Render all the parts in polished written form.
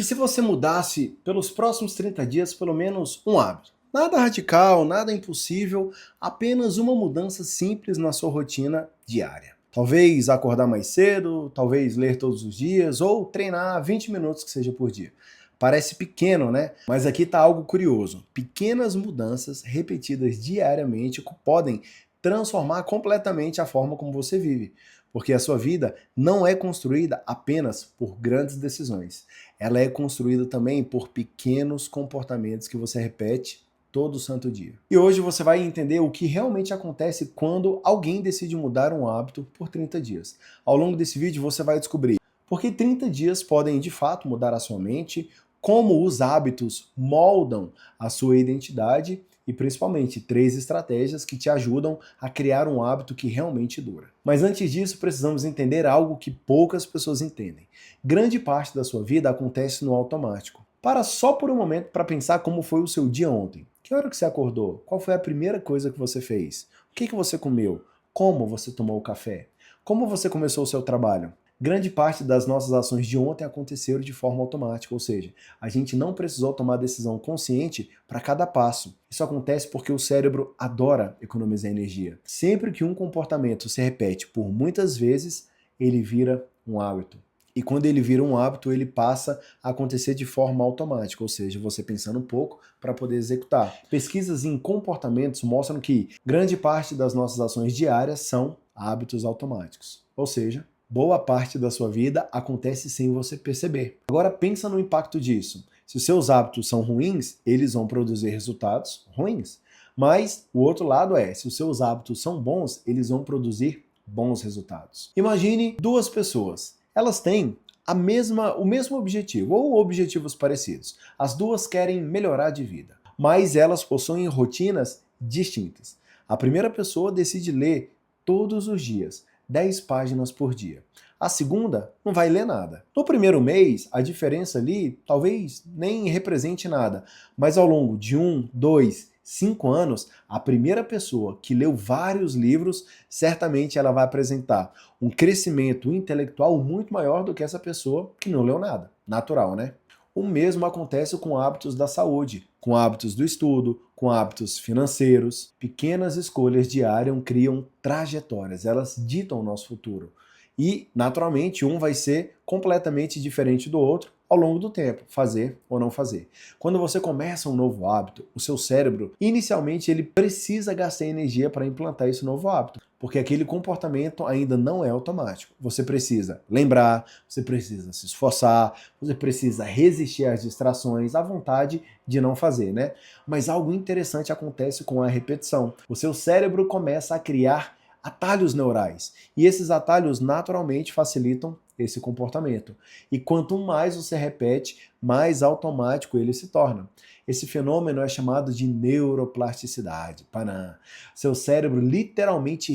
E se você mudasse pelos próximos 30 dias pelo menos um hábito? Nada radical, nada impossível, apenas uma mudança simples na sua rotina diária. Talvez acordar mais cedo, talvez ler todos os dias ou treinar 20 minutos que seja por dia. Parece pequeno, né? Mas aqui está algo curioso. Pequenas mudanças repetidas diariamente podem transformar completamente a forma como você vive. Porque a sua vida não é construída apenas por grandes decisões. Ela é construída também por pequenos comportamentos que você repete todo santo dia. E hoje você vai entender o que realmente acontece quando alguém decide mudar um hábito por 30 dias. Ao longo desse vídeo você vai descobrir por que 30 dias podem de fato mudar a sua mente, como os hábitos moldam a sua identidade e principalmente 3 estratégias que te ajudam a criar um hábito que realmente dura. Mas antes disso, precisamos entender algo que poucas pessoas entendem. Grande parte da sua vida acontece no automático. Para só por um momento para pensar como foi o seu dia ontem. Que hora que você acordou? Qual foi a primeira coisa que você fez? O que você comeu? Como você tomou o café? Como você começou o seu trabalho? Grande parte das nossas ações de ontem aconteceram de forma automática, ou seja, a gente não precisou tomar decisão consciente para cada passo. Isso acontece porque o cérebro adora economizar energia. Sempre que um comportamento se repete por muitas vezes, ele vira um hábito. E quando ele vira um hábito, ele passa a acontecer de forma automática, ou seja, você pensando um pouco para poder executar. Pesquisas em comportamentos mostram que grande parte das nossas ações diárias são hábitos automáticos. Ou seja, boa parte da sua vida acontece sem você perceber. Agora pensa no impacto disso. Se os seus hábitos são ruins, eles vão produzir resultados ruins. Mas o outro lado é, se os seus hábitos são bons, eles vão produzir bons resultados. Imagine duas pessoas. Elas têm o mesmo objetivo ou objetivos parecidos. As duas querem melhorar de vida, mas elas possuem rotinas distintas. A primeira pessoa decide ler todos os dias 10 páginas por dia. A segunda não vai ler nada. No primeiro mês, a diferença ali talvez nem represente nada, mas ao longo de 1, 2, 5 anos, a primeira pessoa que leu vários livros, certamente ela vai apresentar um crescimento intelectual muito maior do que essa pessoa que não leu nada. Natural, né? O mesmo acontece com hábitos da saúde, com hábitos do estudo, com hábitos financeiros. Pequenas escolhas diárias criam trajetórias, elas ditam o nosso futuro. E, naturalmente, um vai ser completamente diferente do outro ao longo do tempo, fazer ou não fazer. Quando você começa um novo hábito, o seu cérebro, inicialmente, ele precisa gastar energia para implantar esse novo hábito, porque aquele comportamento ainda não é automático. Você precisa lembrar, você precisa se esforçar, você precisa resistir às distrações, à vontade de não fazer, né? Mas algo interessante acontece com a repetição. O seu cérebro começa a criar atalhos neurais, e esses atalhos naturalmente facilitam esse comportamento. E quanto mais você repete, mais automático ele se torna. Esse fenômeno é chamado de neuroplasticidade. Panã. Seu cérebro literalmente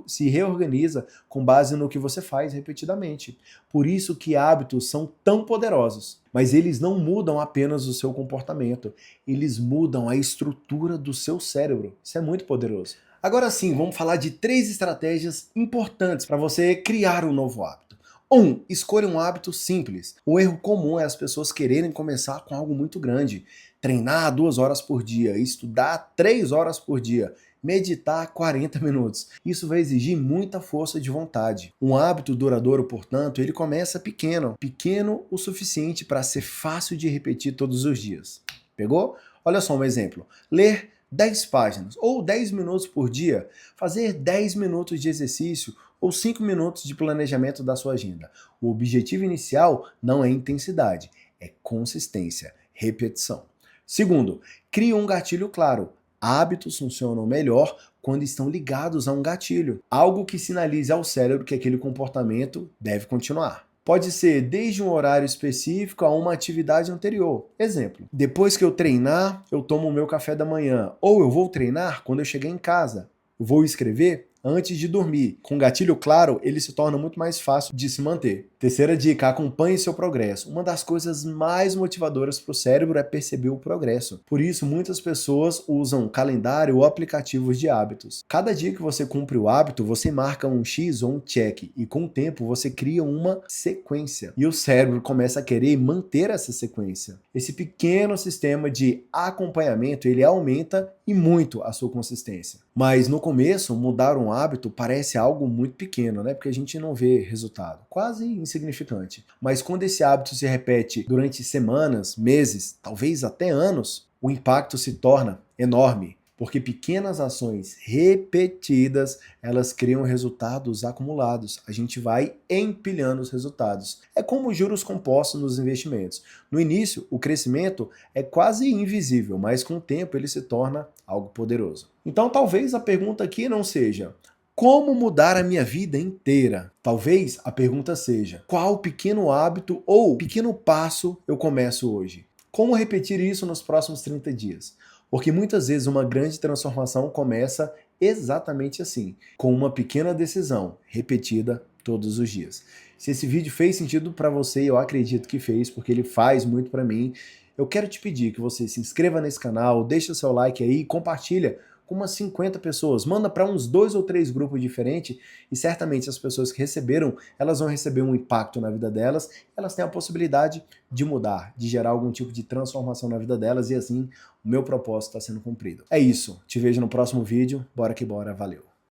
se reorganiza com base no que você faz repetidamente. Por isso que hábitos são tão poderosos. Mas eles não mudam apenas o seu comportamento, eles mudam a estrutura do seu cérebro. Isso é muito poderoso. Agora sim, vamos falar de 3 estratégias importantes para você criar um novo hábito. 1. Escolha um hábito simples. O erro comum é as pessoas quererem começar com algo muito grande. Treinar 2 horas por dia, estudar 3 horas por dia, meditar 40 minutos. Isso vai exigir muita força de vontade. Um hábito duradouro, portanto, ele começa pequeno. Pequeno o suficiente para ser fácil de repetir todos os dias. Pegou? Olha só um exemplo. Ler 10 páginas ou 10 minutos por dia, fazer 10 minutos de exercício ou 5 minutos de planejamento da sua agenda. O objetivo inicial não é intensidade, é consistência, repetição. Segundo, crie um gatilho claro. Hábitos funcionam melhor quando estão ligados a um gatilho, algo que sinalize ao cérebro que aquele comportamento deve continuar. Pode ser desde um horário específico a uma atividade anterior. Exemplo, depois que eu treinar, eu tomo o meu café da manhã. Ou eu vou treinar quando eu chegar em casa. Eu vou escrever antes de dormir. Com gatilho claro, ele se torna muito mais fácil de se manter. Terceira dica, acompanhe seu progresso. Uma das coisas mais motivadoras para o cérebro é perceber o progresso. Por isso, muitas pessoas usam calendário ou aplicativos de hábitos. Cada dia que você cumpre o hábito, você marca um X ou um check, e com o tempo você cria uma sequência. E o cérebro começa a querer manter essa sequência. Esse pequeno sistema de acompanhamento, ele aumenta e muito a sua consistência. Mas no começo, mudar um hábito parece algo muito pequeno, né? Porque a gente não vê resultado, quase insignificante. Mas quando esse hábito se repete durante semanas, meses, talvez até anos, o impacto se torna enorme. Porque pequenas ações repetidas, elas criam resultados acumulados. A gente vai empilhando os resultados. É como juros compostos nos investimentos. No início, o crescimento é quase invisível, mas com o tempo ele se torna algo poderoso. Então talvez a pergunta aqui não seja: como mudar a minha vida inteira? Talvez a pergunta seja: qual pequeno hábito ou pequeno passo eu começo hoje? Como repetir isso nos próximos 30 dias? Porque muitas vezes uma grande transformação começa exatamente assim, com uma pequena decisão repetida todos os dias. Se esse vídeo fez sentido para você, eu acredito que fez, porque ele faz muito para mim, eu quero te pedir que você se inscreva nesse canal, deixa seu like aí, compartilha com umas 50 pessoas, manda para uns 2 ou 3 grupos diferentes e certamente as pessoas que receberam, elas vão receber um impacto na vida delas, elas têm a possibilidade de mudar, de gerar algum tipo de transformação na vida delas e assim o meu propósito está sendo cumprido. É isso, te vejo no próximo vídeo, bora que bora, valeu!